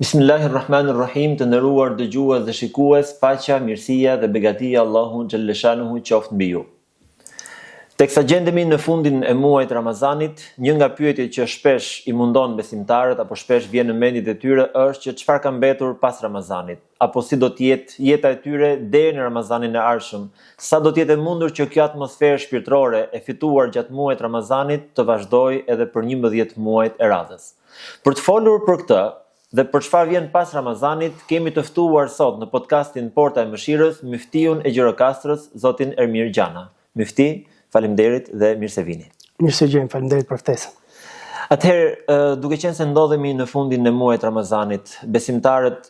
Bismillahirrahmanirrahim, të nderuar dëgjues dhe shikues, paqja, mirësia dhe begatia e Allahut xhalleshanuhu qoftë mbi ju. Teksa gjendemi në fundin e muajit Ramazanit, një nga pyetjet që shpesh i mundon besimtarët apo shpesh vjen në mendjet e tyre është që çfarë ka mbetur pas Ramazanit, apo si do të jetë jeta e tyre deri në Ramazanin e ardhshëm, sa do të jetë e mundur që kjo atmosferë shpirtërore e fituar gjatë muajit Ramazanit të vazhdojë edhe për 11 muajt e radhës. Për të folur për këtë dhe për çfarë vjen pas Ramazanit, kemi të ftuar sot në podcastin Porta e Mëshirës Myftiun e Gjirokastrës, zotin Ermir Gjana. Myfti, faleminderit dhe mirë se vini. Mirë se jeni, faleminderit për ftesën. Atëherë, duke qenë se ndodhemi në fundin e muajit Ramazanit, besimtarët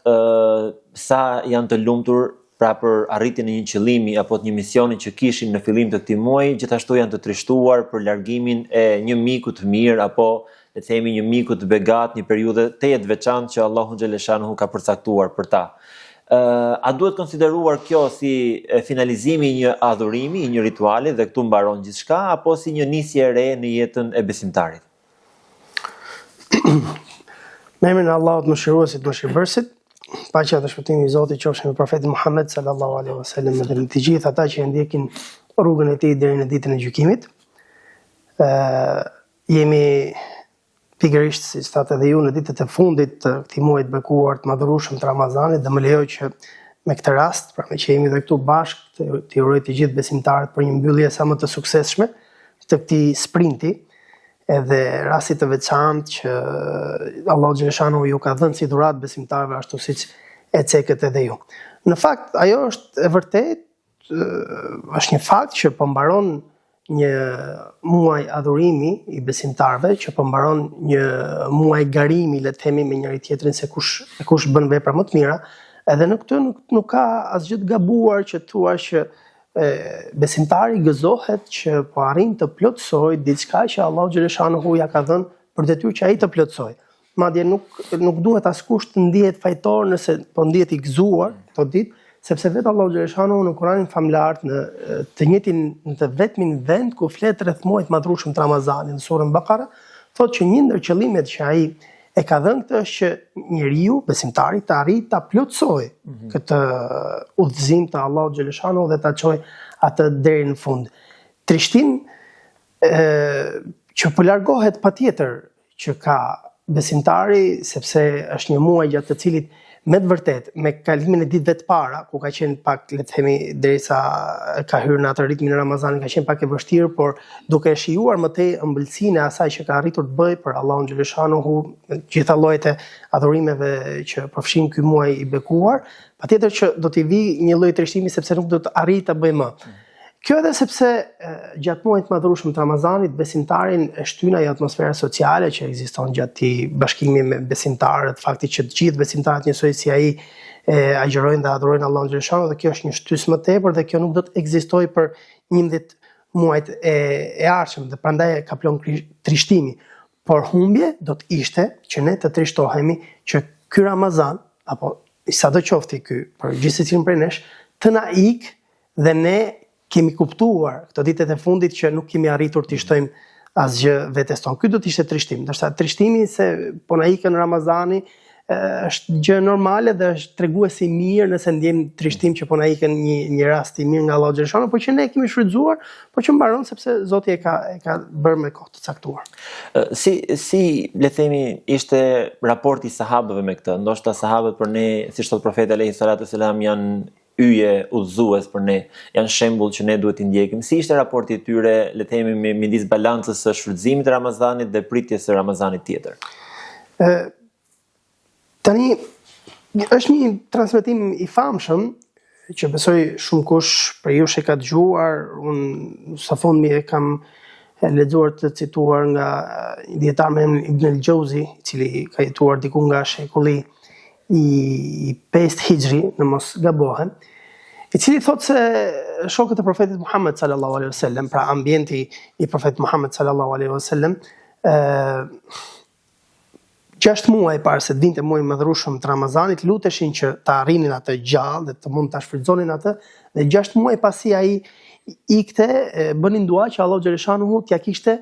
sa janë të lumtur pra për arritjen e një qëllimi apo të një misioni që kishin në fillim të këtij muaji, gjithashtu janë të trishtuar për largimin e një miku të mirë apo le të themi një miku të begat, një periudhë tejet veçantë që Allahu xhaleshanuhu ka përcaktuar për ta. A duhet konsideruar kjo si finalizimi i një adhurimi, i një rituali dhe këtu mbaron gjithçka, apo si një nisje e re në jetën e besimtarit? Me emrin e Allahut Mëshiruesit Mëshirbërësit, paqja dhe shpëtimi i Zotit qofshin me profetin Muhammed sallallahu alaihi wasallam dhe me të gjithë ata që ndjekin rrugën e tij deri në ditën e gjykimit. Jemi pikërisht, si thatë edhe ju, në ditët e fundit të këtij muaji të bekuar të madhërueshëm të Ramazanit, dhe më lejoj që me këtë rast, pra me që jemi dhe këtu bashkë, të uroj të gjithë besimtarët për një mbyllje sa më të suksesshme të këtij sprinti, edhe rastit të veçantë që Allahu xhaleshanuhu ju ka dhënë si dhuratë besimtarëve, ashtu siç e cekët edhe ju. Në fakt, ajo është e vërtetë, është një fakt që po mbaron një muaj adhurimi i besimtarëve, që po mbaron një muaj garimi, le të themi, me njëri tjetrin se kush bën vepra më të mira, edhe në këtë nuk ka asgjë të gabuar që thua që besimtari gëzohet që po arrin të plotësojë diçka që Allahu xhaleshanuhu ja ka dhënë për detyrë që ai të plotësojë. Madje nuk duhet askush të ndihet fajtor nëse po ndihet i gëzuar këto ditë, sepse vetë Allahu xhaleshanuhu në Kur'anin famlar në të vetmin vend ku flet rreth muajit madhrueshëm të Ramazanit në surën Bakara, thotë që një ndër qëllimet që ai e ka dhënë këtë është që njeriu, besimtari, të arrijë ta plotësojë këtë udhëzim të Allahu xhaleshanuhu dhe ta çojë atë deri në fund. Trishtim që po largohet patjetër që ka besimtari, sepse është një muaj gjatë të cilit me të vërtet, me kalimin e ditëve të para, ku ka qenë pak, le të themi, derisa ka hyrë në atë ritmin e Ramazanit, ka qenë pak e vështirë, por duke shijuar më tej ëmbëlsinë e asaj që ka arritur të bëjë për Allahun xhaleshanuhu, gjitha llojet e adhurimeve që përfshin ky muaj i bekuar, patjetër që do t'i vi një lloj trishtimi sepse nuk do të arrijë ta bëjë më. Kjo edhe sepse gjatë muajit të madhërueshëm të Ramazanit besimtarin e shtyn ajo atmosfera sociale që ekziston gjatë këtij bashkimi me besimtarët, fakti që të gjithë besimtarët njësoj si ai agjërojnë dhe adhurojnë Allahun xhaleshanuhu, dhe kjo është një shtys më tepër dhe kjo nuk do të ekzistojë për 11 muajt e ardhshëm, dhe prandaj ka plon trishtimi. Por humbje do të ishte që ne të trishtohemi që ky Ramazan, apo sadoqofti ky, për gjithsecilin prej nesh, të na ik dhe ne kemi kuptuar këto ditët e fundit që nuk kemi arritur të shtojmë asgjë vetes tonë. Ky do të ishte trishtim. Ndërsa trishtimi se po na ikën Ramazani është gjë normale dhe është treguesi i mirë nëse ndjejmë trishtim që po na ikën një rast i mirë nga Allahu xhaleshanuhu, por që ne kemi shfrytzuar, por që mbaron sepse Zoti e ka bërë me kohë të caktuar. Si le themi ishte raporti i sahabëve me këtë? Ndoshta sahabët për ne, siç thot profeti alayhi salatu wasalam, janë yje udhëzues për ne, janë shembull që ne duhet t'i ndjekim. Si ishte raporti i tyre, le të themi, midis balancës së shfrytëzimit të Ramazanit dhe pritjes së Ramazanit tjetër? Tani është një transmetim i famshëm që besoj shumë kush për ju që ka dëgjuar, unë së fundmi e kam lexuar të cituar nga dietar me emrin Ibn al-Jauzi, i cili ka jetuar diku nga shekulli i 5 Hijri, në mos gabohem, i cili thotë se shokët e profetit Muhammed sallallahu alaihi wasallam, pra ambienti i profetit Muhammed sallallahu alaihi wasallam, 6 muaj para se të vinte muaji madhërueshëm të Ramazanit, luteshin që ta arrinin atë gjallë dhe të mund ta shfrytëzonin atë, dhe 6 muaj pasi ai ikte, bënin dua që Allahu xhaleshanuhu t'ja kishte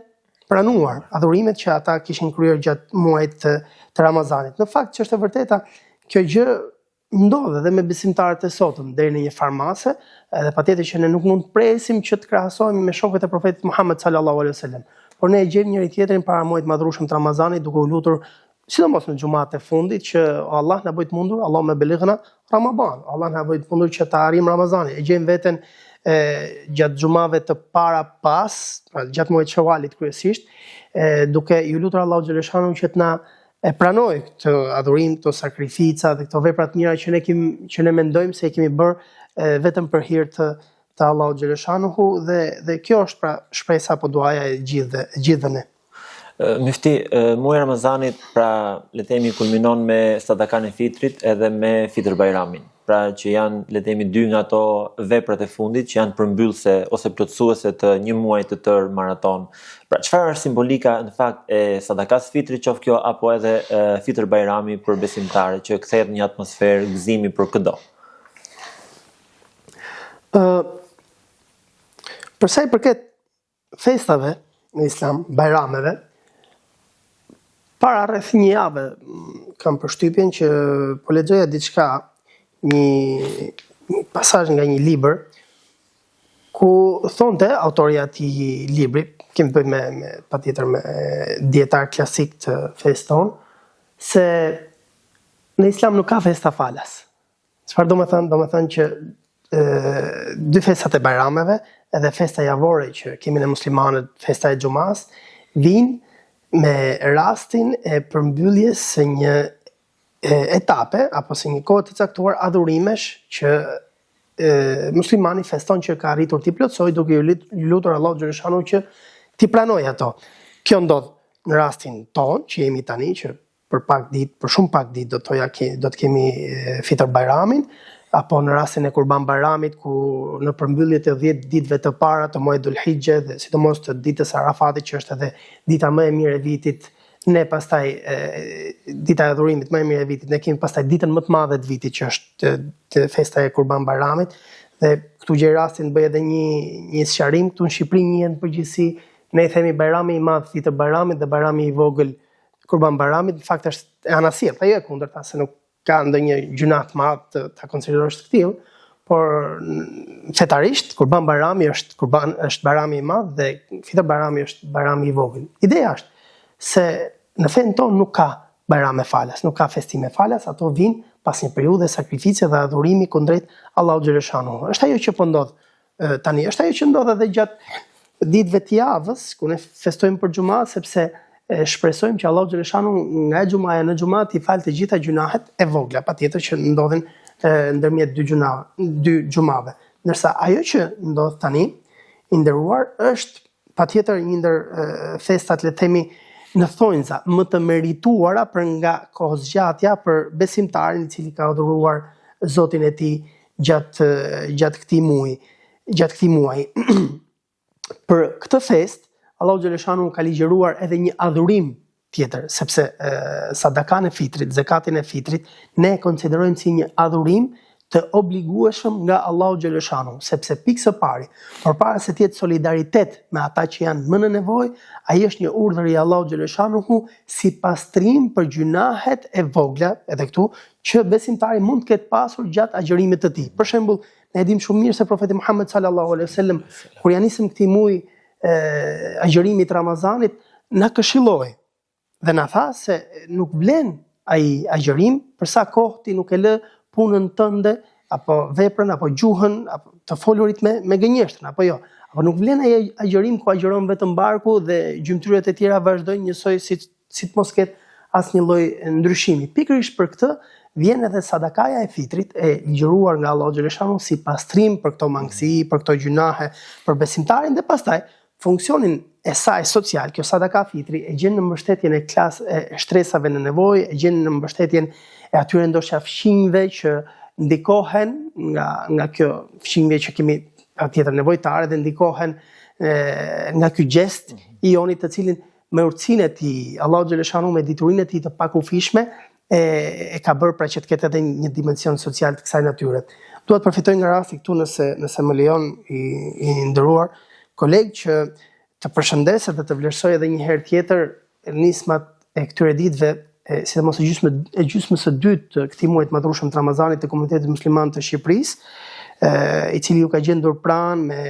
pranuar adhurimet që ata kishin kryer gjatë muajit të Ramazanit. Në fakt që është e vërteta, kjo gjë ndodh edhe me besimtarët e sotëm deri në një farmase, edhe patjetër që ne nuk mund të presim që të krahasohemi me shokët e profetit Muhammed sallallahu alaihi wasallam. Por ne e gjejmë njëri tjetrin para muajit madhrueshëm të Ramazanit duke u lutur sidomos në xumat e fundit që Allah na bëj të mundur, Allah me belighna Ramadan, Allah na bëj të mundur që të arrijmë Ramazanin. E gjejmë veten gjatë xumave të para pas, gjatë muajit Shawalit kryesisht, duke ju lutur Allahu xhaleshanu që të na e pranoj këtë adhurim, këto sakrifica dhe këto vepra të mira që ne mendojmë se i kemi bërë vetëm për hir të Allahu xhaleshanuhu dhe kjo është pra shpresa apo duaja e gjithëve ne. Mifti, muaji Ramazanit pra le të themi kulminon me sadakan e fitrit edhe me Fitr Bajramin. Pra që janë le të themi dy nga ato veprat e fundit që janë përmbyllse ose plotësuese të një muaji të tërë maraton. Pra çfarë është simbolika në fakt e sadakas fitrit qoftë kjo apo edhe Fitr Bajrami për besimtarët që kthehet një atmosferë gëzimi për çdo. Për sa i përket festave në Islam, bajrameve, para rreth një jave kam përshtypjen që po lexoja diçka, një pasazh nga një libër ku thonte autori i atij libri, kemi bëjmë patjetër me dietar klasik të feston, se në Islam nuk ka festa falas. Çfarë do të thënë? Do të thënë që dy festat e bajrameve edhe festa javore që kemi në muslimanët, festa e xumas, vijnë me rastin e përmbylljes së një etape apo së një kohë të caktuar adhurimesh që muslimani feston që ka arritur t'i plotësoj duke ju lutur Allahu xhaleshanu që t'i pranoj ato. Kjo ndodh në rastin ton që jemi tani që për shumë pak ditë do të kemi Fitr Bajramin, apo në rastin e Kurban Bajramit ku në përmbylljet e 10 ditëve të para të muajit Dhul-Hijje dhe sidomos të ditës Arafatit që është edhe dita më e mirë e vitit, ne pastaj dita e adhurimit më e mirë e vitit, ne kemi pastaj ditën më të madhe të vitit që është festa e Kurban Bajramit dhe këtu gjej rastin bëj edhe një sqarim këtu në Shqipëri njihen në përgjithësi, ne i themi Bajrami i Madh Fitr Bajramit dhe Bajrami i Vogël Kurban Bajramit, në fakt është anasjellta, jo e kundërta se nuk ka ndonjë gjuna të madh ta konsiderosh të tillë, por fetarisht Kurban Bajrami është Bajrami i Madh dhe Fitr Bajrami është Bajrami i Vogël. Ideja është se në fen tonë nuk ka bajrame falas, nuk ka festime falas, ato vijnë pas një periudhe sakrifice dhe adhurimi kundrejt Allahu xhaleshanu. Është ajo që po ndodh tani, është ajo që ndodh edhe gjatë ditëve të javës, ku ne festojmë për xumat sepse shpresojmë që Allahu xhaleshanu nga xumaja në xumat i fal të gjitha gjunahet e vogla, patjetër që ndodhin ndërmjet dy xumave. Ndërsa ajo që ndodh tani, i nderuar, është patjetër një ndër festat le të themi në thonjza më të merituara për nga kohëzgjatja për besimtarin i cili ka adhuruar Zotin e tij gjatë këtij muaji. Për këtë festë Allahu xhaleshanu ka ligjëruar edhe një adhurim tjetër, sepse sadakan e fitrit, zakatin e fitrit, ne e konsiderojmë si një adhurim të obligueshëm nga Allahu xhaleshanu, sepse pikë së pari, përpara se të jetë solidaritet me ata që janë më në nevojë, ai është një urdhër i Allahu xhaleshanuhu si pastrim për gjunahet e vogla, edhe këtu, që besimtari mund të ketë pasur gjatë agjërimit të tij. Për shembull, ne e dimë shumë mirë se profeti Muhammed sallallahu alaihi wasallam kur ja nisëm këtij muaji agjërimit Ramazanit na këshilloi dhe na tha se nuk vlen ai agjërim për sa kohë ti nuk e lë punën tënde apo veprën apo gjuhën apo të folurit me gënjeshtër apo jo. Apo nuk vlen ai agjërim ku agjëron vetëm barku dhe gjymtyrët e tjera vazhdojnë njësoj si të mos ketë asnjë lloj ndryshimi. Pikërisht për këtë vjen edhe sadakaja e fitrit e ligjëruar nga Allahu xhaleshanu si pastrim për këto mangësi, për këto gjunahe, për besimtarin dhe pastaj funksionin e saj social, kjo sadaka fitri e gjen në mbështetjen e shtresave në nevojë, e gjen në mbështetjen e atyre ndoshta fëmijëve që ndikohen nga kjo fëmijë që kemi patjetër nevojtare dhe ndikohen nga ky gjest i jonit të cilin me urtësinë e tij, Allahu xhaleshanu me diturinë e tij të pakufishme e ka bërë pra që të ketë edhe një dimension social të kësaj natyre. Dua të përfitoj nga rasti këtu nëse më lejon i nderuar koleg që të përshëndes dhe të vlerësoj edhe një herë tjetër nismat e këtyre ditëve, sidomos e gjysmës së dytë të këtij muaji të madhrueshëm të Ramazanit të komunitetit musliman të Shqipërisë, i cili ju ka gjendur pranë me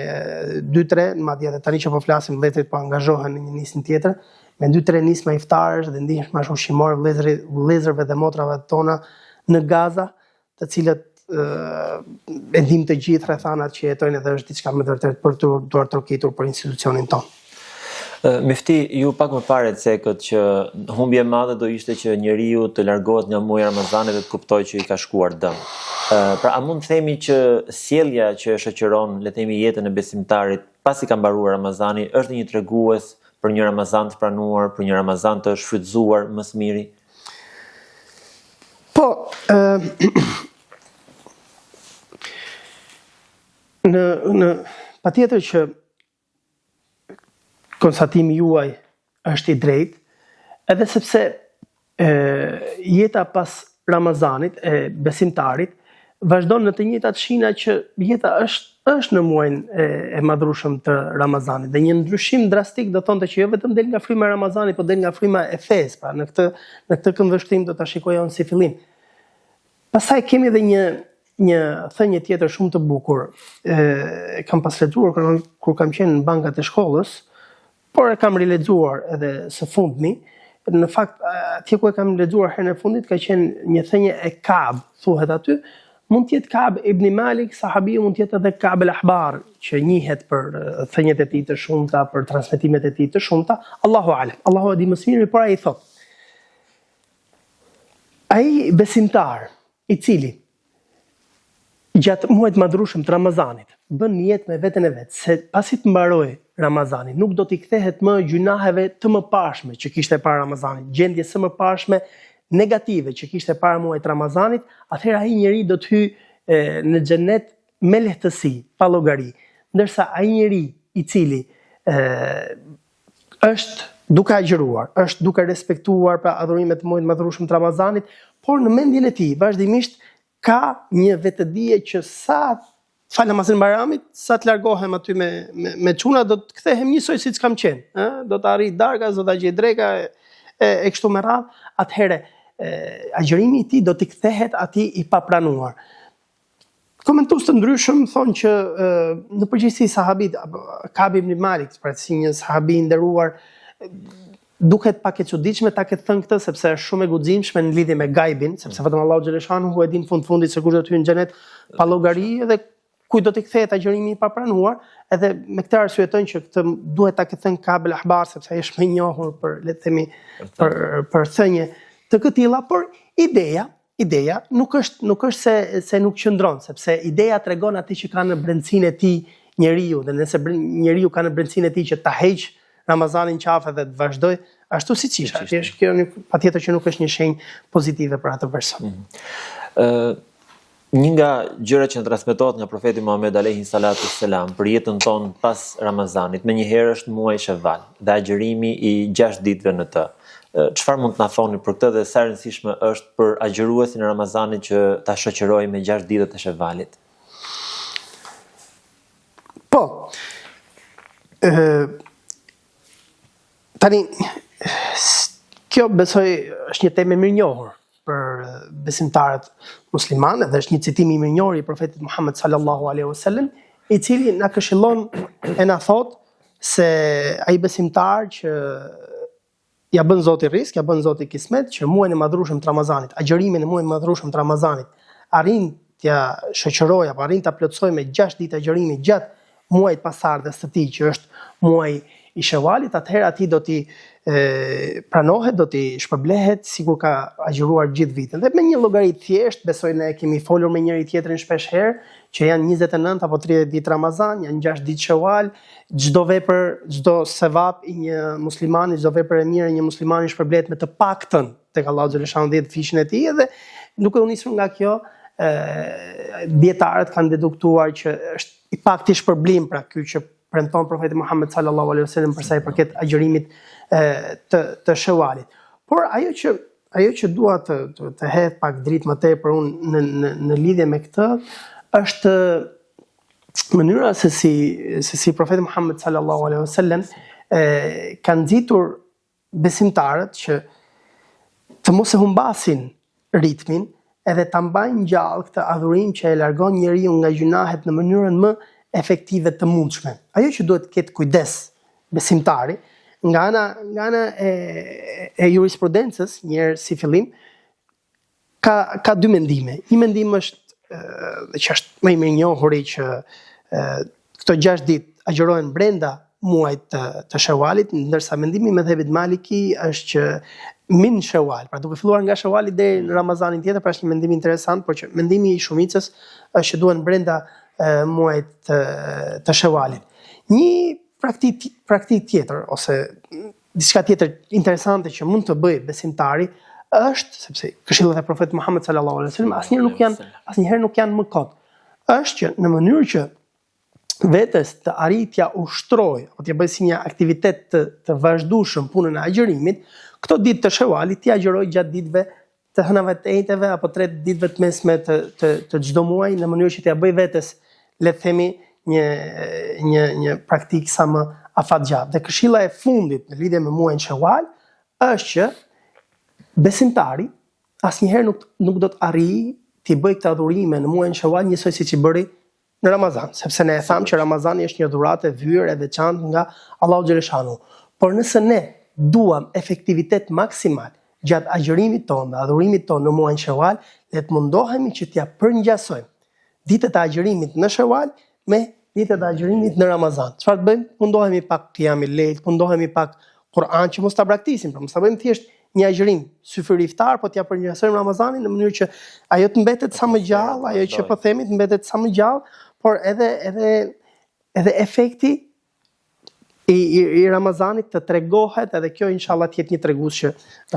2-3, madje edhe tani që po flasim vëllezërit po angazhohen në një nismë tjetër, me 2-3 nisma iftarësh dhe ndihmësh ushqimore vëllezërve dhe motrave tona në Gaza, të cilët e dim të gjithë rrethanat që jetojnë edhe është diçka më vërtet për të duar trokitur për institucionin tonë. Mifti, ju pak më parë cekët që humbje e madhe do ishte që njeriu të largohet nga muaji Ramazanit dhe të kuptojë që i ka shkuar dëm. Pra a mund të themi që sjellja që shoqëron, le të themi, jetën e besimtarit pasi ka mbaruar Ramazani është një tregues për një Ramazan të pranuar, për një Ramazan të shfrytzuar më së miri? Po, në patjetër që konstatimi juaj është i drejtë, edhe sepse jeta pas Ramazanit e besimtarit vazhdon në të njëjtat shina që jeta është në muajin e madhrueshëm të Ramazanit. Dhe një ndryshim drastik do thonte që jo vetëm del nga fryma e Ramazanit, por del nga fryma e fesë. Pra në këtë këndvështrim do ta shikojë unë si fillim. Pastaj kemi edhe një thënie tjetër shumë të bukur. Kam pas lexuar kur kam qenë në bankat e shkollës, por e kam rilexuar edhe së fundmi. Në fakt, atje ku e kam lexuar herën e fundit ka qenë një thënie e Ka'b, thuhet aty, mund të jetë Ka'b ibn Malik, sahabiu, mund të jetë edhe Ka'b al-Ahbar, që njihet për thënjet e tij të shumta, për transmetimet e tij të shumta, Allahu alem. Allahu e di më së miri, por ai thot. Ai besimtar i cili gjatë muajit madhrueshëm të Ramazanit bën niyet me veten e vet se pasi të mbarojë Ramazani nuk do t'i kthehet më gjunaheve të mëparshme që kishte para Ramazanit, gjendje së mëparshme negative që kishte para muajit Ramazanit, atëherë ai njeri do të hyjë në xhenet me lehtësi, pa llogari. Ndërsa ai njeri i cili është duke agjëruar, është duke respektuar pra adhurimet e muajit madhrueshëm të Ramazanit, por në mendjen e tij vazhdimisht ka një vetëdije që sa fal namazin e Bayramit, sa të largohem aty me çuna do të kthehem njësoj siç kam qenë, do të arrij darka, do ta gjej dreka e kështu me radhë, atëherë agjërimi i tij do të kthehet atij i papranuar. Komentues të ndryshëm thonë që në përgjithësi sahabit Ka'b ibn Malik, pra si një sahabi i nderuar, duket pak e çuditshme ta ketë thënë këtë sepse është shumë e guximshme në lidhje me gajbin, sepse vetëm Allahu xhaleshanuhu e din fundit se kush do të hyjë në xhenet pa llogari dhe kujt do të kthehet agjërimi i papranuar, edhe me këtë arsye thonë që këtë duhet ta ketë thënë Ka'b al-Ahbar sepse ai është më i njohur për, le të themi, për thënie të këtilla, por ideja nuk është se nuk qëndron, sepse ideja tregon atë që ka në brendësinë e tij njeriu, dhe nëse njeriu ka në brendësinë e tij që ta heq Ramazanin qafë dhe të vazhdoj ashtu siç ishte. Kjo patjetër që nuk është një shenjë pozitive për atë person. Një nga gjërat që transmetohet nga profeti Muhammed alayhi salatu selam për jetën tonë pas Ramazanit, menjëherë është muaji Shawwal dhe agjërimi i 6 ditëve në të. Çfarë mund të na thoni për këtë dhe sa e rëndësishme është për agjëruesin e Ramazanit që ta shoqërojë me 6 ditët e Shawwalit? Po. Tani, kjo besoj është një temë e mirënjohur për besimtarët muslimanë dhe është një citim i mirënjohur i profetit Muhammed sallallahu alaihi wasallam, i cili na këshillon e na thot se ai besimtar që ja bën Zoti risk, ja bën Zoti kismet, që muajin e madhrueshëm të Ramazanit, agjërimin e muajit të madhrueshëm të Ramazanit, arrin t'ja shoqërojë apo arrin ta plotësojë me 6 ditë agjërimi gjatë muajit pasardhës të tij, që është muaji i Shawwalit, atëherë atij do t'i pranohet, do t'i shpërblehet sikur ka agjëruar gjithë vitin. Dhe me një llogari thjesht, besoj ne kemi folur me njëri tjetrin shpesh herë, që janë 29 apo 30 ditë Ramazan, janë 6 ditë Shawwal, çdo vepër, çdo sevap i një muslimani, çdo vepër e mirë e një muslimani shpërblehet me të paktën tek Allahu xhaleshanu 10 fishin e tij, dhe duke u nisur nga kjo, dietarët kanë deduktuar që është i pakti shpërblim pra ky që premton profeti Muhammed sallallahu alaihi wasallam për sa i përket agjërimit të Shawwalit. Por ajo që dua të hedh pak dritë më tepër unë në lidhje me këtë është mënyra se si profeti Muhammed sallallahu alaihi wasallam kanë nxitur besimtarët që të mos e humbasin ritmin edhe ta mbajnë gjallë këtë adhurim që e largon njeriu nga gjunahet në mënyrën më efektive të mundshme. Ajo që duhet të ketë kujdes besimtari nga ana e jurisprudencës, njëherë si fillim, ka dy mendime. Një mendim është që është më i mirënjohuri që këto 6 ditë agjërohen brenda muajit të Shawalit, ndërsa mendimi i mëdhëbit Maliki është që min Shawal, pra duke filluar nga Shawali deri në Ramazanin tjetër, pra është një mendim interesant, por që mendimi i shumicës është që duhen brenda muajit të Shawalit. Një praktik tjetër ose diçka tjetër interesante që mund të bëjë besimtari është, sepse këshillat e profetit Muhammed sallallahu alaihi wasallam asnjëherë nuk janë më kot, është që në mënyrë që vetes të arritja ushtroj, apo t'ja bëj si një aktivitet të vazhdueshëm punën e agjërimit, këto ditë të Shawalit t'i agjëroj gjatë ditëve të hënave të ejteve apo 3 ditëve të mesme të çdo muaji, në mënyrë që t'ja bëj vetes, le të themi, një praktik sa më afatgjatë. Dhe këshilla e fundit në lidhje me muajin Shawal është që besimtari asnjëherë nuk do të arrijë t'i bëj këtë adhurime në muajin Shawal njësoj siç i bëri në Ramazan, sepse ne e thamë që Ramazani është një dhuratë e vyer e veçantë nga Allahu xhaleshanu. Por nëse ne duam efektivitet maksimal gjatë agjërimit tonë dhe adhurimit tonë në muajin Shawal, le të mundohemi që t'ja përngjasojmë ditët e agjërimit në Shawal me ditët e agjërimit në Ramazan. Çfarë bëjmë? Mundohemi pak qiyamul lejl, mundohemi pak Kur'an që mos ta braktisim, pra mos ta bëjmë thjesht një agjërim syfyr iftar, po t'ja përngjasojmë Ramazanin në mënyrë që ajo të mbetet sa më gjallë, ajo që po themi të mbetet sa më gjallë, por edhe efekti i Ramazanit të tregohet, edhe kjo inshallah të jetë një tregues që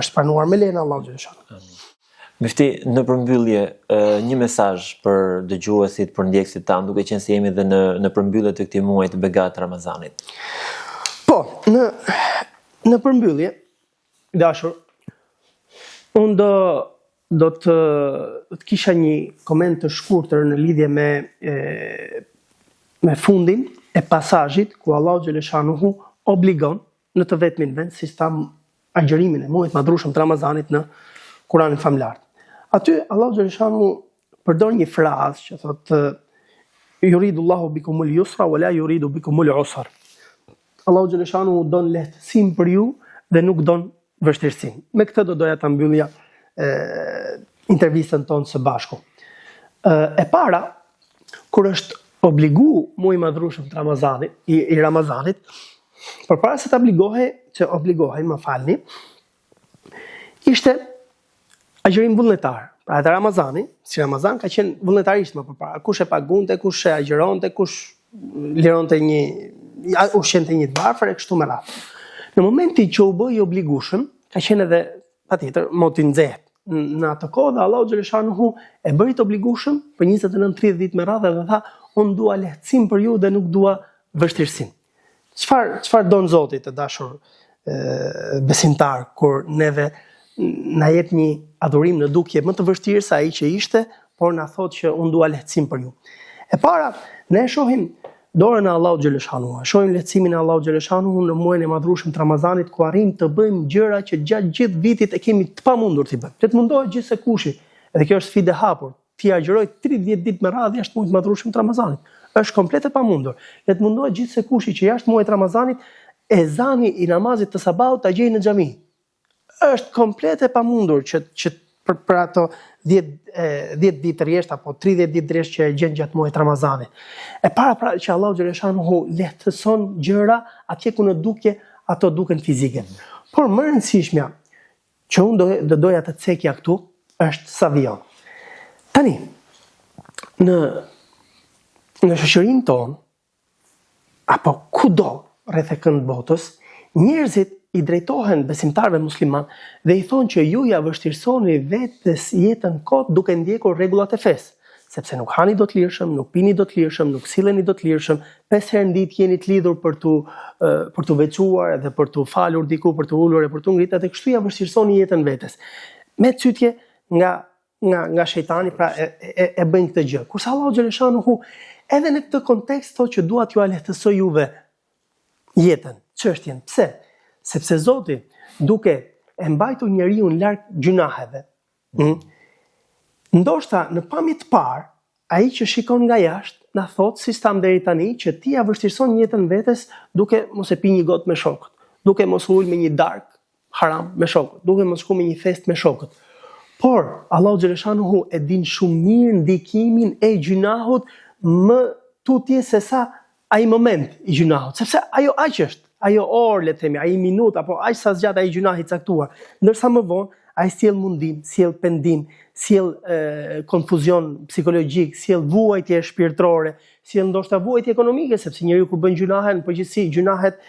është pranuar me lejen e Allahut xhaleshanu. Mifti, në përmbyllje, një mesazh për dëgjuesit, për ndjekësit tanë, duke qenë se jemi dhe në përmbyllje të këtij muaji të begatë Ramazanit. Po, në përmbyllje, dashur, unë do të kisha një koment të shkurtër në lidhje me fundin e pasazhit ku Allahu xhaleshanuhu obligon në të vetmin vend, si tham, agjërimin e muajit madhrueshëm të Ramazanit në Kur'anin famlar. Aty Allahu xhaleshanuhu përdor një frazë që thotë yuridullahu bikumul yusra wala yuridu bikumul usra. Allahu xhaleshanuhu don lehtësinë për ju dhe nuk don vështirësinë. Me këtë do doja ta mbyllja intervistën tonë së bashku. E para, kur është obligu muaji i madhrueshëm të Ramazanit, i Ramazanit, përpara se të obligohej, më falni, ishte agjërim vullnetar. Pra edhe Ramazani, si Ramazan ka qenë vullnetarisht më përpara. Kush e pagunte, kush e agjëronte, kush lironte ushqente një të varfër e kështu me radhë. Në momentin që u bë i obligueshëm, ka qenë edhe patjetër moti nxehtë. Në atë kohë dhe Allahu xhaleshanuhu e bëri të obligueshëm për 29-30 ditë me radhë dhe tha, unë dua lehtësim për ju dhe nuk dua vështirësinë. Çfarë don Zoti të dashur besimtar kur neve na jep një adhurim në dukje më të vështirë se ai që ishte, por na thotë që unë dua lehtësim për ju. E para, ne shohim dorën e Allahu xhaleshanuhu, shohim lehtësimin e Allahu xhaleshanuhu në muajin e madhrueshëm të Ramazanit ku arrim të bëjmë gjëra që gjatë gjithë vitit e kemi të pamundur t'i bëjmë. Le të mundohet gjithsekushi, edhe kjo është sfidë e hapur, ti agjëroj 30 ditë me radhë jashtë muajit të madhrueshëm të Ramazanit. Është komplet e pamundur. Le të mundohet gjithsekushi që jashtë muajit të Ramazanit ezani i namazit të sabahut ta gjejë në xhami. Është komplet e pamundur që për ato 10 ditë rresht apo 30 ditë rresht që e gjen gjatë muajit Ramazanit. E para që Allahu xhaleshanuhu lehtëson gjëra atje ku në dukje ato duken fizike. Por më e rëndësishmja që unë do doja të cekja këtu është savion. Tani, në shoqërinë tonë apo kudo rreth e kënd botës, njerëzit i drejtohen besimtarëve musliman dhe i thonë që ju ja vështirësoni vetes jetën kot duke ndjekur rregullat e fesë, sepse nuk hani dot lirshëm, nuk pini dot lirshëm, nuk silleni dot lirshëm, 5 herë në ditë jeni të lidhur për tu veçuar edhe për tu falur diku, për tu ulur e për tu ngritur, dhe kështu ja vështirësoni jetën vetes. Me çytje nga shejtani, pra e bëjnë këtë gjë. Kurse Allahu xhaleshanuhu edhe në këtë kontekst thotë që dua t'ju lehtësoj juve jetën. çështjen. Pse? Sepse Zoti duke e mbajtur njeriu larg gjunaheve. Ndoshta në pamje të parë, ai që shikon nga jashtë na thot si stam deri tani që ti ja vështirëson jetën vetes duke mos e pi një gotë me shokët, duke mos ul me një darkë haram me shokët, duke mos shku me një fest me shokët. Por Allahu xhaleshanuhu e din shumë mirë ndikimin e gjunahut më tutje se sa ai moment i gjunahut, sepse ajo aq është, ajo orë, le të themi, ai minutë apo aq sa zgjat ai gjunahi caktuar, ndërsa më vonë ai sjell mundim, sjell pendim, sjell konfuzion psikologjik, sjell vuajtje shpirtërore, sjell ndoshta vuajtje ekonomike, sepse njeriu kur bën gjunahe në përgjithësi, gjunahet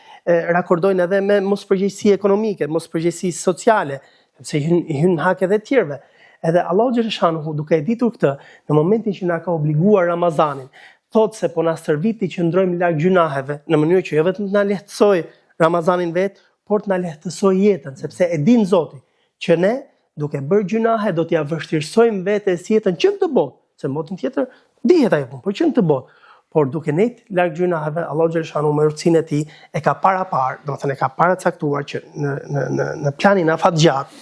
rakordojnë edhe me mospërgjegjësi ekonomike, mospërgjegjësi sociale, sepse hyn hak edhe të tjerëve. Edhe Allahu xhaleshanuhu duke e ditur këtë, në momentin që na ka obliguar Ramazanin, thotë se po na stërviti që ndrojmë larg gjunaheve, në mënyrë që jo vetëm të na lehtësoj Ramazanin vet, por të na lehtësoj jetën, sepse e din Zoti që ne duke bërë gjunahe do t'ja vështirësojmë vetes jetën që në të botë, se në botën tjetër dihet ajo punë, por që në të botë. Por duke nejt larg gjunaheve, Allahu xhaleshanuhu me urtësinë e tij e ka domethënë e ka paracaktuar që në planin afatgjat,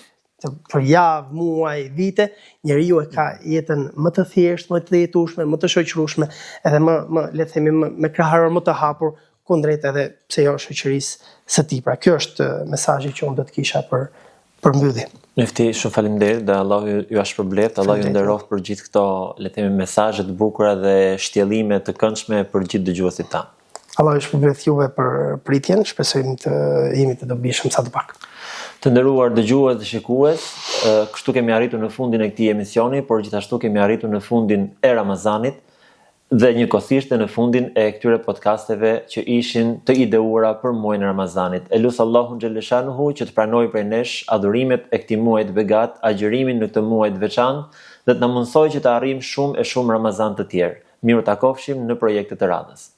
për javë, muaj, vite, njeriu e ka jetën më të thjeshtë, më të jetueshme, më të shoqërueshme, edhe më le të themi me kraharor më të hapur kundrejt edhe pse jo shoqërisë së tij. Pra kjo është mesazhi që unë do të kisha për mbyllje. Mefti, shumë faleminderit dhe Allahu ju shpërbleft, Allahu ju nderoft për gjithë këto, le të themi, mesazhe të bukura dhe shtjellime të këndshme për gjithë dëgjuesit tanë. Allahu ju shpërbleft juve për pritjen, shpresojmë të jemi të dobishëm sa të pak. Të nderuar dëgjues dhe shikues, kështu kemi arritur në fundin e këtij emisioni, por gjithashtu kemi arritur në fundin e Ramazanit dhe njëkohësisht në fundin e këtyre podcasteve që ishin të ideuara për muajin e Ramazanit. Elus Allahun xhaleshanuhu që të pranojë prej nesh adhurimet e këtij muaji të begat, agjërimin në këtë muaj të veçantë dhe të na mundsojë që të arrijmë shumë e shumë Ramazan të tjerë. Miru takofshim në projekte të radhës.